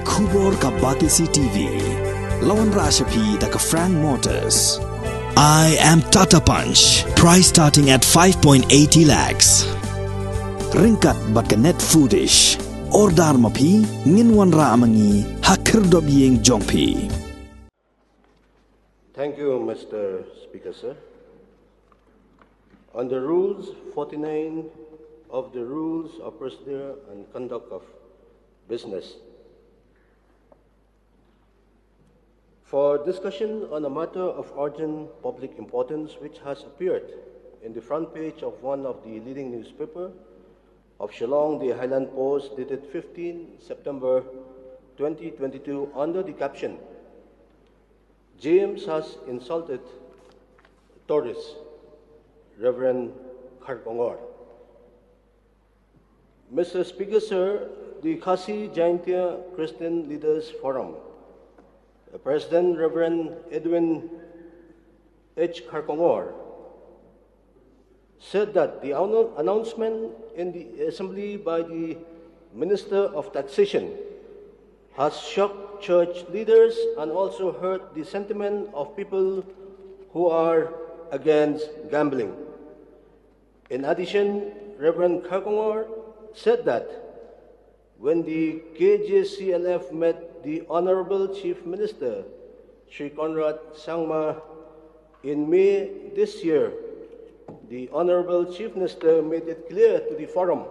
Kubor ka Batisi TV. Lawan Rashapi da ka Frank Motors. I am Tata Punch. Price starting at 5.80 lakhs. Ringkat bat ka net foodish. Ordar mapi ngin Wanrah amangi hakir dobiyeng jongpi. Thank you, Mr. Speaker, sir. Under Rules 49 of the Rules of Procedure and Conduct of Business, for discussion on a matter of urgent public importance which has appeared in the front page of one of the leading newspapers of Shillong, the Highland Post, dated 15 September 2022, under the caption, James has insulted tourists, Reverend Kharkongor. Mr. Speaker, sir, the Khasi Jaintia Christian Leaders Forum, President Reverend Edwin H. Kharkongor, said that the announcement in the Assembly by the Minister of Taxation has shocked church leaders and also hurt the sentiment of people who are against gambling. In addition, Reverend Kharkongor said that when the KJCLF met the Honorable Chief Minister, Sri Conrad Sangma, in May this year, the Honorable Chief Minister made it clear to the forum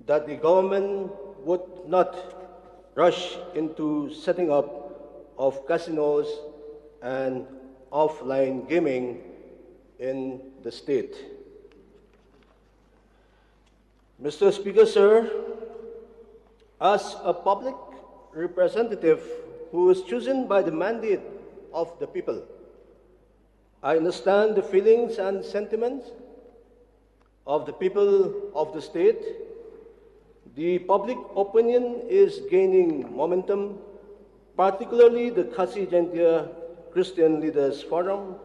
that the government would not rush into setting up of casinos and offline gaming in the state. Mr. Speaker, sir, as a public representative who is chosen by the mandate of the people, I understand the feelings and sentiments of the people of the state. The public opinion is gaining momentum, particularly the Khasi Jaintia Christian Leaders Forum,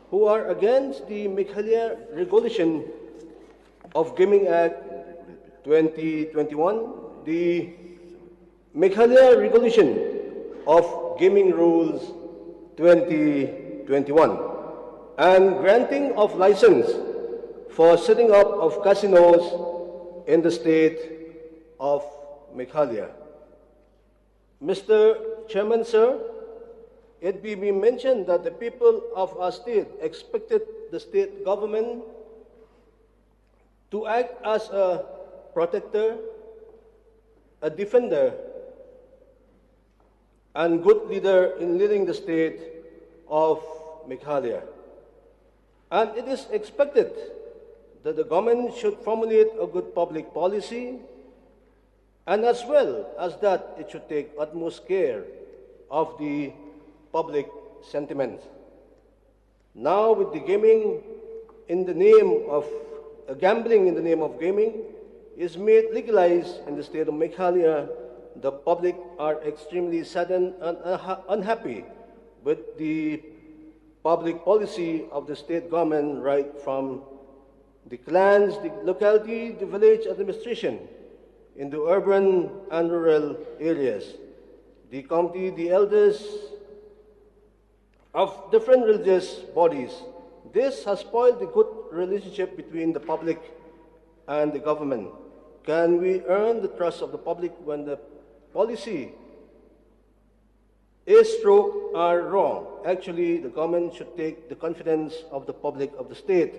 who are against the Meghalaya Regulation of Gaming Act 2021, the Meghalaya Regulation of Gaming Rules 2021, and granting of license for setting up of casinos in the state of Meghalaya. Mr. Chairman, sir, it be mentioned that the people of our state expected the state government to act as a protector, a defender, and good leader in leading the state of Meghalaya. And it is expected that the government should formulate a good public policy, and as well as that, it should take utmost care of the public sentiment. Now, with the gaming in the name of gambling in the name of gaming is made legalized in the state of Meghalaya, the public are extremely saddened and unhappy with the public policy of the state government, right from the clans, the locality, the village administration, in the urban and rural areas, the committee, the elders of different religious bodies. This has spoiled the good relationship between the public and the government. Can we earn the trust of the public when the policy is stroke are wrong? Actually, the government should take the confidence of the public of the state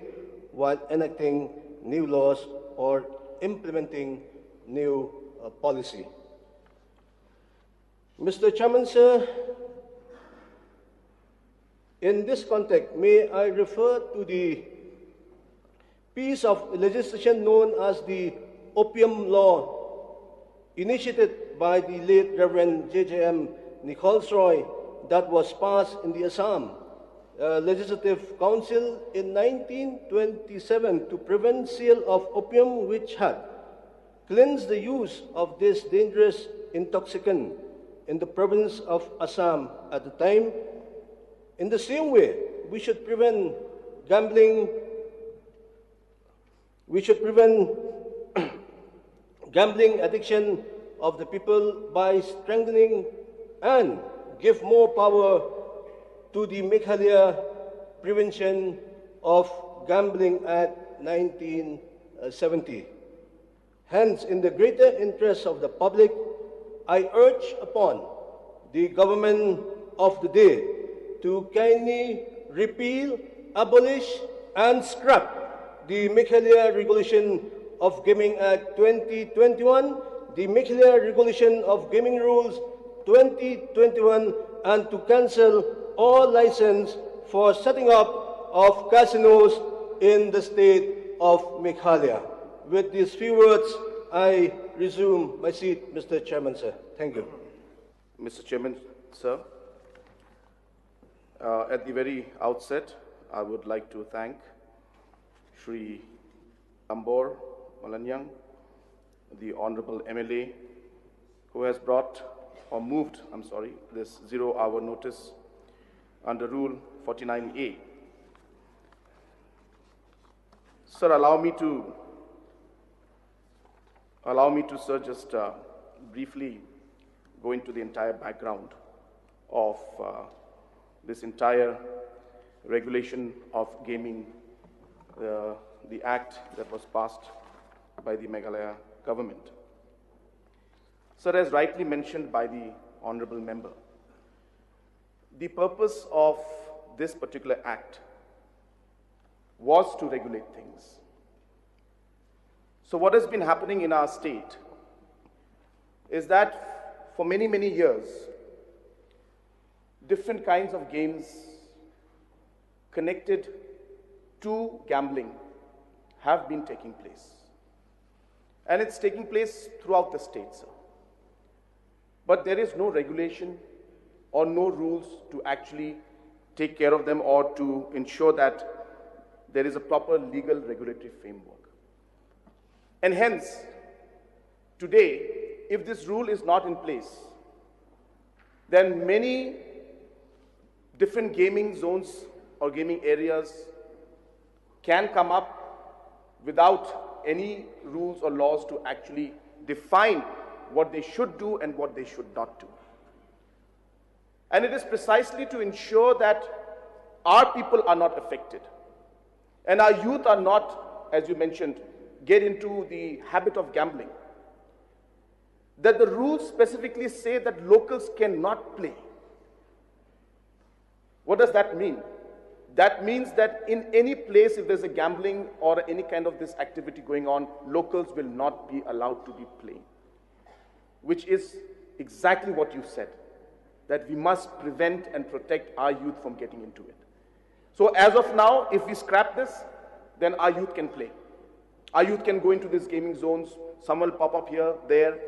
while enacting new laws or implementing new policy. Mr. Chairman, sir, in this context, may I refer to the piece of legislation known as the Opium Law, initiated by the late Reverend J.J.M. Nichols Roy, that was passed in the Assam Legislative Council in 1927 to prevent sale of opium, which had cleansed the use of this dangerous intoxicant in the province of Assam at the time. In the same way, we should prevent gambling. We should prevent gambling addiction of the people by strengthening and give more power to the Meghalaya Prevention of Gambling Act 1970. Hence, in the greater interest of the public, I urge upon the government of the day to kindly repeal, abolish, and scrap the Meghalaya Regulation of Gaming Act 2021, the Meghalaya Regulation of Gaming Rules 2021, and to cancel all license for setting up of casinos in the state of Meghalaya. With these few words, I resume my seat, Mr. Chairman, sir. Thank you. Mr. Chairman, sir, at the very outset, I would like to thank Shri Ambor Malanyang, the Honorable MLA, who has moved this 0-hour notice under Rule 49A. Sir, allow me to, sir, just briefly go into the entire background of this entire regulation of gaming, the act that was passed by the Meghalaya government. Sir, as rightly mentioned by the Honorable Member, the purpose of this particular act was to regulate things. So what has been happening in our state is that for many, many years, different kinds of games connected to gambling have been taking place. And it's taking place throughout the state, sir. But there is no regulation or no rules to actually take care of them or to ensure that there is a proper legal regulatory framework. And hence, today, if this rule is not in place, then many different gaming zones or gaming areas can come up without any rules or laws to actually define what they should do and what they should not do. And it is precisely to ensure that our people are not affected and our youth are not, as you mentioned, get into the habit of gambling, that the rules specifically say that locals cannot play. What does that mean? That means that in any place, if there's a gambling or any kind of this activity going on, locals will not be allowed to be playing, which is exactly what you said, that we must prevent and protect our youth from getting into it. So as of now, if we scrap this, then our youth can play. Our youth can go into these gaming zones. Some will pop up here, there.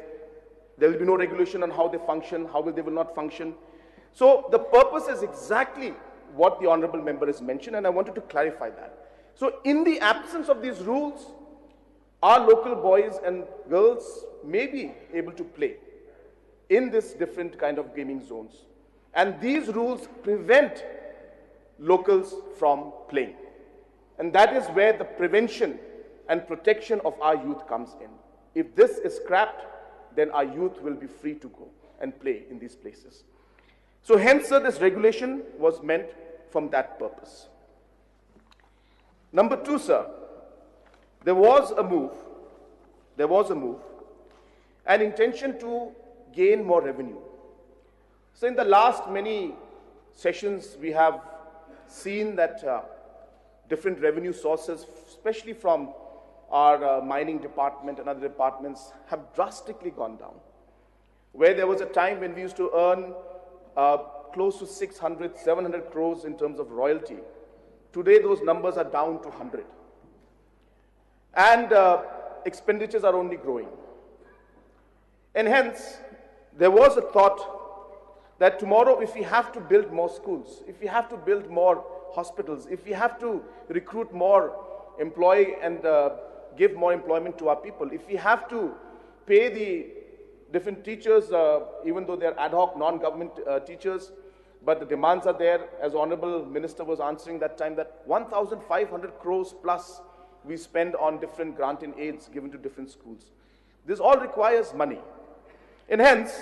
There will be no regulation on how they function, how they will not function. So the purpose is exactly what the Honorable Member has mentioned, and I wanted to clarify that. So in the absence of these rules, our local boys and girls may be able to play in this different kind of gaming zones. And these rules prevent locals from playing. And that is where the prevention and protection of our youth comes in. If this is scrapped, then our youth will be free to go and play in these places. So hence, sir, this regulation was meant from that purpose. Number two, sir, there was a move, an intention to gain more revenue. So in the last many sessions, we have seen that different revenue sources, especially from our mining department and other departments, have drastically gone down. Where there was a time when we used to earn close to 600, 700 crores in terms of royalty. Today, those numbers are down to 100. And expenditures are only growing. And hence, there was a thought that tomorrow, if we have to build more schools, if we have to build more hospitals, if we have to recruit more, employ and give more employment to our people, if we have to pay the different teachers, even though they're ad hoc, non-government teachers, but the demands are there, as Honorable Minister was answering that time, that 1,500 crores plus we spend on different grant and aids given to different schools. This all requires money. And hence,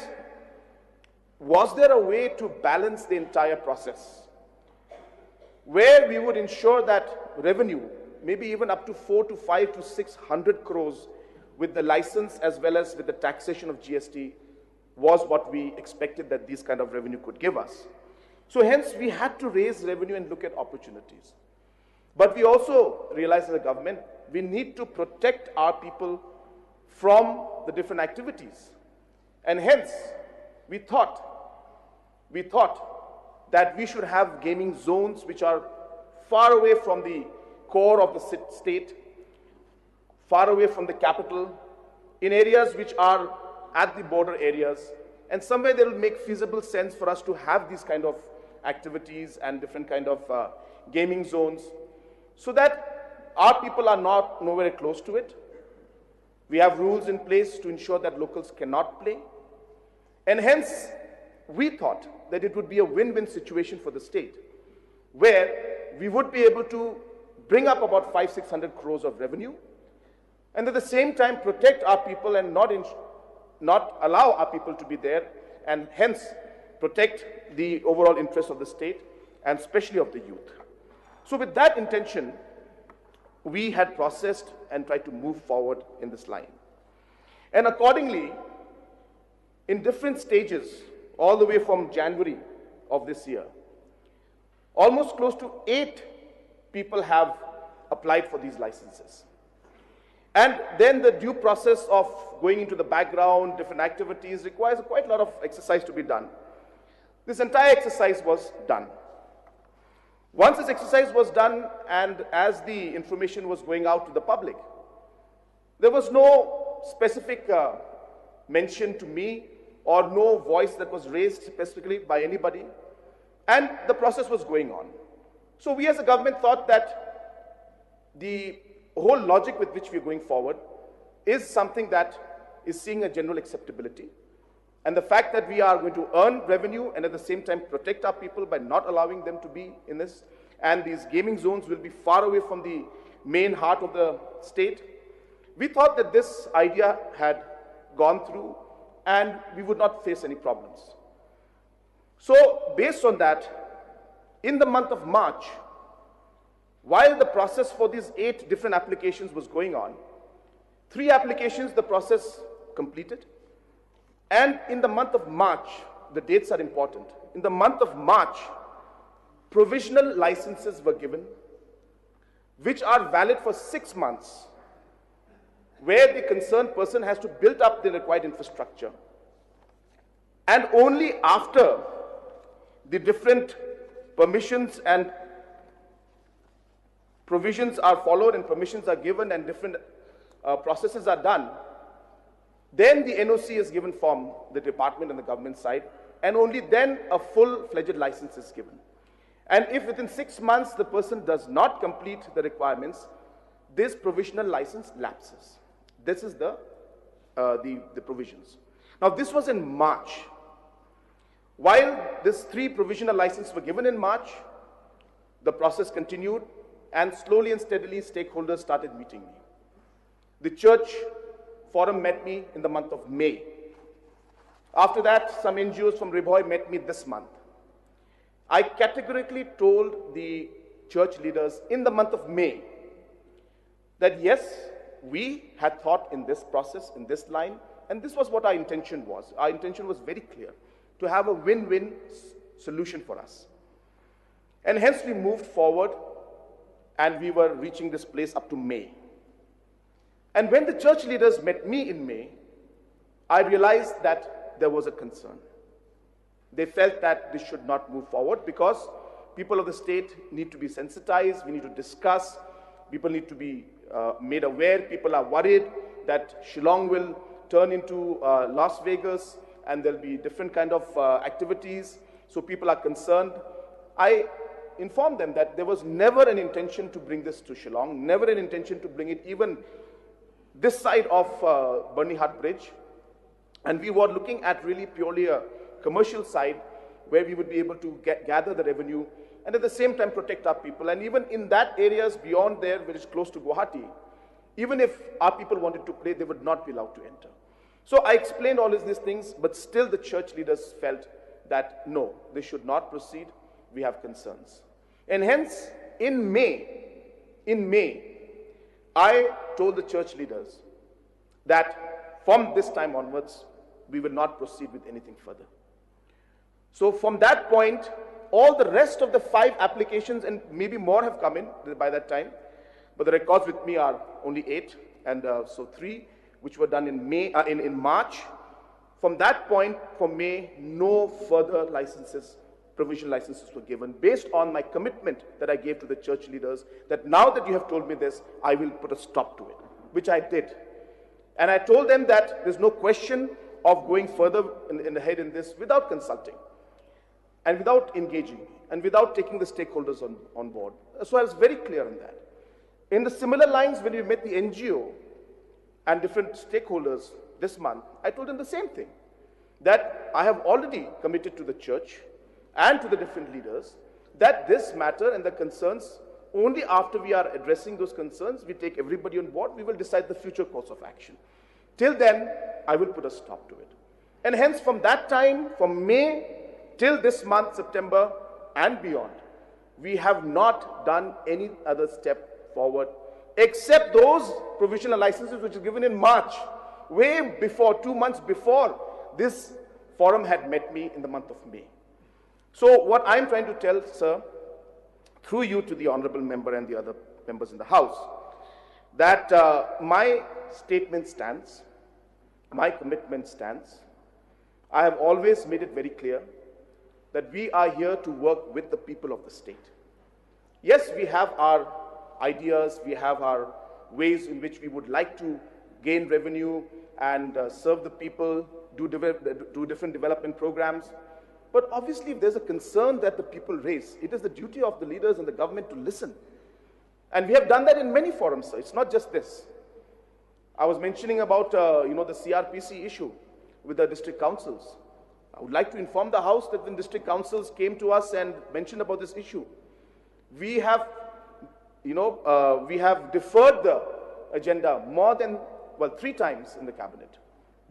was there a way to balance the entire process where we would ensure that revenue, maybe even up to 4 to 5 to 600 crores with the license as well as with the taxation of GST, was what we expected that these kind of revenue could give us. So hence, we had to raise revenue and look at opportunities. But we also realized as a government, we need to protect our people from the different activities. And hence, we thought that we should have gaming zones which are far away from the core of the state, far away from the capital, in areas which are at the border areas, and somewhere that will make feasible sense for us to have these kind of activities and different kind of gaming zones, so that our people are not nowhere close to it. We have rules in place to ensure that locals cannot play. And hence, we thought that it would be a win-win situation for the state, where we would be able to bring up about 500-600 crores of revenue, and at the same time protect our people and not allow our people to be there, and hence protect the overall interests of the state and especially of the youth. So with that intention, we had processed and tried to move forward in this line. And accordingly, in different stages, all the way from January of this year, almost close to 8 people have applied for these licenses. And then the due process of going into the background, different activities, requires quite a lot of exercise to be done. This entire exercise was done. Once this exercise was done, and as the information was going out to the public, there was no specific mention to me or no voice that was raised specifically by anybody, and the process was going on. So we as a government thought that the whole logic with which we are going forward is something that is seeing a general acceptability. And the fact that we are going to earn revenue and at the same time protect our people by not allowing them to be in this, and these gaming zones will be far away from the main heart of the state, we thought that this idea had gone through and we would not face any problems. So based on that, in the month of March, while the process for these 8 different applications was going on, 3 applications the process completed. And in the month of March, the dates are important. In the month of March, provisional licenses were given, which are valid for 6 months, where the concerned person has to build up the required infrastructure. And only after the different permissions and provisions are followed and permissions are given and different processes are done, then the NOC is given from the department and the government side, and only then a full-fledged license is given. And if within 6 months the person does not complete the requirements, this provisional license lapses. This is the provisions. Now this was in March. While these 3 provisional licenses were given in March, the process continued, and slowly and steadily stakeholders started meeting me. The church forum met me in the month of May. After that, some NGOs from Riboy met me this month. I categorically told the church leaders in the month of May that yes, we had thought in this process, in this line, and this was what our intention was. Our intention was very clear, to have a win-win solution for us. And hence we moved forward, and we were reaching this place up to May. And when the church leaders met me in May, I realized that there was a concern. They felt that this should not move forward because people of the state need to be sensitized, we need to discuss, people need to be made aware, people are worried that Shillong will turn into Las Vegas and there'll be different kind of activities, so people are concerned. I informed them that there was never an intention to bring this to Shillong, never an intention to bring it even this side of Burnie Hut Bridge, and we were looking at really purely a commercial side where we would be able to gather the revenue and at the same time protect our people. And even in that areas beyond there, which is close to Guwahati, even if our people wanted to play, they would not be allowed to enter. So I explained all of these things, but still the church leaders felt that no, they should not proceed. We have concerns. And hence, in May, I told the church leaders that from this time onwards, we will not proceed with anything further. So from that point, all the rest of the 5 applications, and maybe more have come in by that time, but the records with me are only 8, and so 3, which were done in in March. From that point, from May, no further licenses, provisional licenses were given, based on my commitment that I gave to the church leaders, that now that you have told me this, I will put a stop to it, which I did. And I told them that there's no question of going further ahead in this without consulting, and without engaging, and without taking the stakeholders on board. So I was very clear on that. In the similar lines, when we met the NGO and different stakeholders this month, I told them the same thing, that I have already committed to the church and to the different leaders that this matter and the concerns, only after we are addressing those concerns, we take everybody on board, we will decide the future course of action. Till then, I will put a stop to it. And hence, from that time, from May till this month, September and beyond, we have not done any other step forward, except those provisional licenses which were given in March, way before, 2 months before this forum had met me in the month of May. So what I'm trying to tell, sir, through you to the honorable member and the other members in the House, that my statement stands, my commitment stands. I have always made it very clear that we are here to work with the people of the state. Yes, we have our ideas, we have our ways in which we would like to gain revenue and serve the people, do different development programs. But obviously, if there's a concern that the people raise, it is the duty of the leaders and the government to listen. And we have done that in many forums, sir. It's not just this. I was mentioning about, the CRPC issue with the district councils. I would like to inform the House that when district councils came to us and mentioned about this issue, we have, we have deferred the agenda more than, 3 times in the cabinet,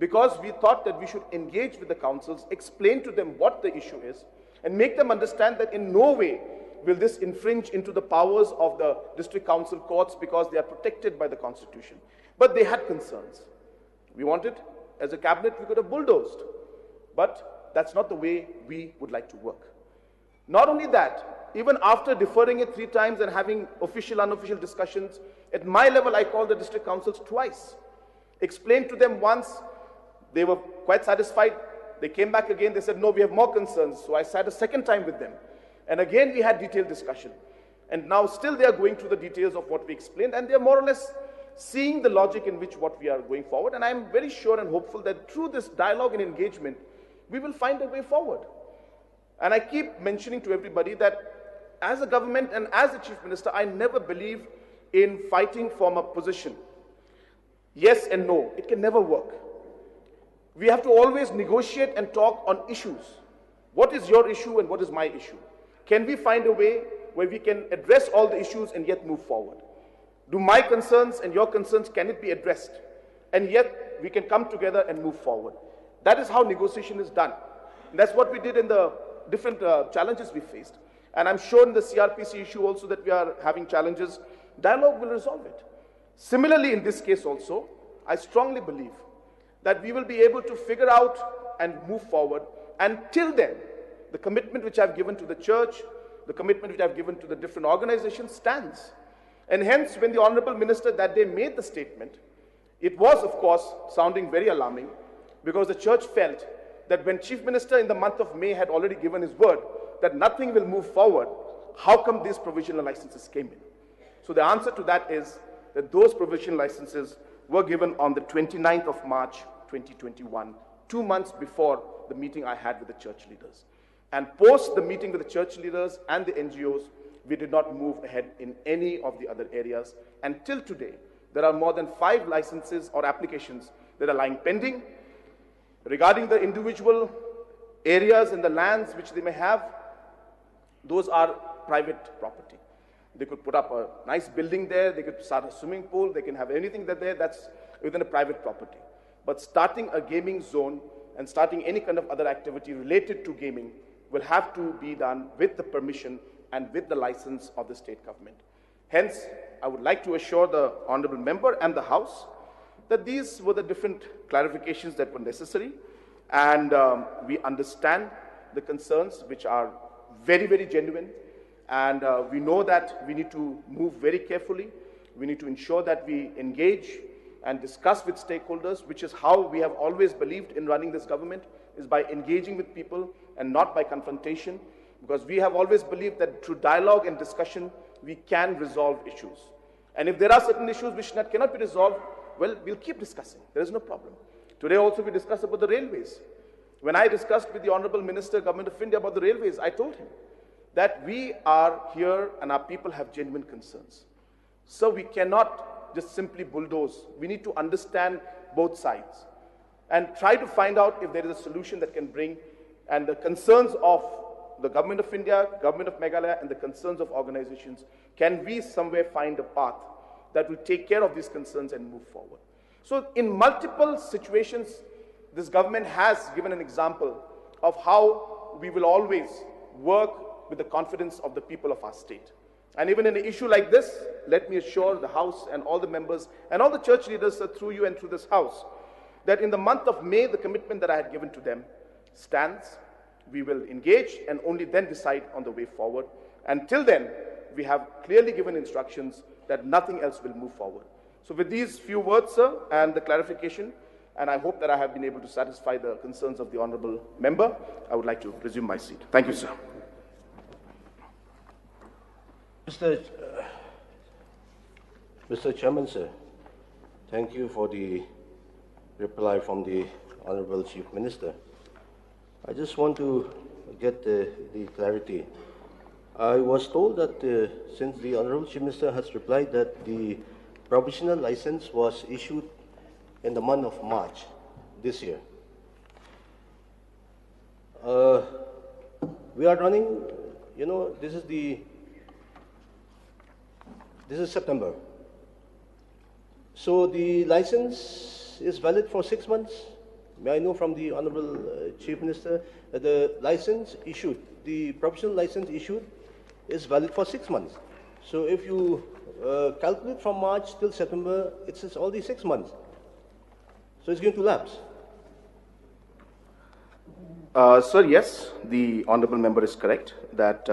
because we thought that we should engage with the councils, explain to them what the issue is, and make them understand that in no way will this infringe into the powers of the district council courts, because they are protected by the constitution. But they had concerns. We wanted, as a cabinet, we could have bulldozed. But that's not the way we would like to work. Not only that, even after deferring it 3 times and having official, unofficial discussions, at my level, I called the district councils twice. Explained to them once, they were quite satisfied. They came back again, they said, no, we have more concerns. So I sat a second time with them. And again, we had detailed discussion. And now still they are going through the details of what we explained, and they're more or less seeing the logic in which what we are going forward. And I'm very sure and hopeful that through this dialogue and engagement, we will find a way forward. And I keep mentioning to everybody that as a government and as a chief minister, I never believe in fighting from a position. Yes and no, it can never work. We have to always negotiate and talk on issues. What is your issue and what is my issue? Can we find a way where we can address all the issues and yet move forward? Do my concerns and your concerns, can it be addressed? And yet we can come together and move forward. That is how negotiation is done. And that's what we did in the different challenges we faced. And I'm sure in the CRPC issue also that we are having challenges. Dialogue will resolve it. Similarly, in this case also, I strongly believe that we will be able to figure out and move forward. And till then, the commitment which I've given to the church, the commitment which I've given to the different organizations stands. And hence, when the Honorable Minister that day made the statement, it was, of course, sounding very alarming, because the church felt that when Chief Minister in the month of May had already given his word that nothing will move forward, how come these provisional licenses came in? So the answer to that is that those provisional licenses were given on the 29th of March, 2021, 2 months before the meeting I had with the church leaders. And post the meeting with the church leaders and the NGOs, we did not move ahead in any of the other areas. And till today, there are more than 5 licenses or applications that are lying pending. Regarding the individual areas and the lands which they may have, those are private property. They could put up a nice building there, they could start a swimming pool, they can have anything that's within a private property. But starting a gaming zone and starting any kind of other activity related to gaming will have to be done with the permission and with the license of the state government. Hence, I would like to assure the honorable member and the House that these were the different clarifications that were necessary, and we understand the concerns which are very, very genuine, and we know that we need to move very carefully. We need to ensure that we engage and discuss with stakeholders, which is how we have always believed in running this government, is by engaging with people and not by confrontation, because we have always believed that through dialogue and discussion, we can resolve issues. And if there are certain issues which cannot be resolved, well, we'll keep discussing. There is no problem. Today also we discussed about the railways. When I discussed with the Honorable Minister, Government of India, about the railways, I told him that we are here and our people have genuine concerns. So we cannot just simply bulldoze. We need to understand both sides and try to find out if there is a solution that can bring, and the concerns of the Government of India, Government of Meghalaya, and the concerns of organizations, can we somewhere find a path that will take care of these concerns and move forward. So in multiple situations, this government has given an example of how we will always work with the confidence of the people of our state. And even in an issue like this, let me assure the House and all the members and all the church leaders through you and through this House, that in the month of May, the commitment that I had given to them stands. We will engage and only then decide on the way forward. Until then, we have clearly given instructions that nothing else will move forward. So with these few words, sir, and the clarification, and I hope that I have been able to satisfy the concerns of the honorable member, I would like to resume my seat. Thank you, sir. Mr. Chairman, sir, thank you for the reply from the Honorable Chief Minister. I just want to get the clarity. I was told that since the Honorable Chief Minister has replied that the provisional license was issued in the month of March this year. We are running, you know, this is September. So the license is valid for 6 months. May I know from the Honorable Chief Minister that the license issued, the provisional license issued, is valid for 6 months. So if you calculate from March till September, it's all the 6 months. So it's going to lapse. Sir, yes, the honorable member is correct that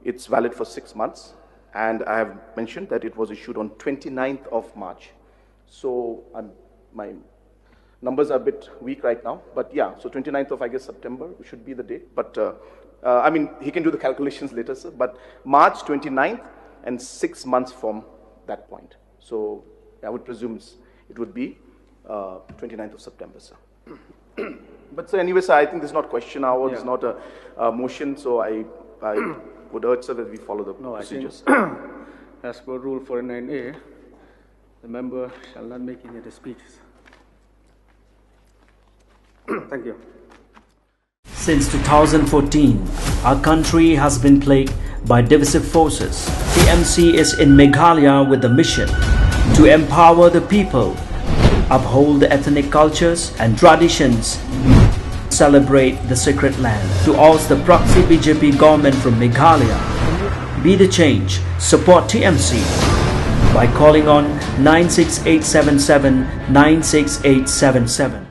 it's valid for 6 months. And I have mentioned that it was issued on 29th of March. So my numbers are a bit weak right now. But yeah, so 29th of, I guess, September should be the date. But I mean, he can do the calculations later, sir. But March 29th and 6 months from that point. So I would presume it would be 29th of September, sir. But sir, anyway, sir, I think this is not question hour. It's not a motion. So I would urge, sir, that we follow the procedures. I think, as per Rule 49A, the member shall not make any other speeches. Thank you. Since 2014, our country has been plagued by divisive forces. TMC is in Meghalaya with the mission to empower the people, uphold the ethnic cultures and traditions, celebrate the sacred land. To oust the proxy BJP government from Meghalaya, be the change, support TMC by calling on 96877 96877.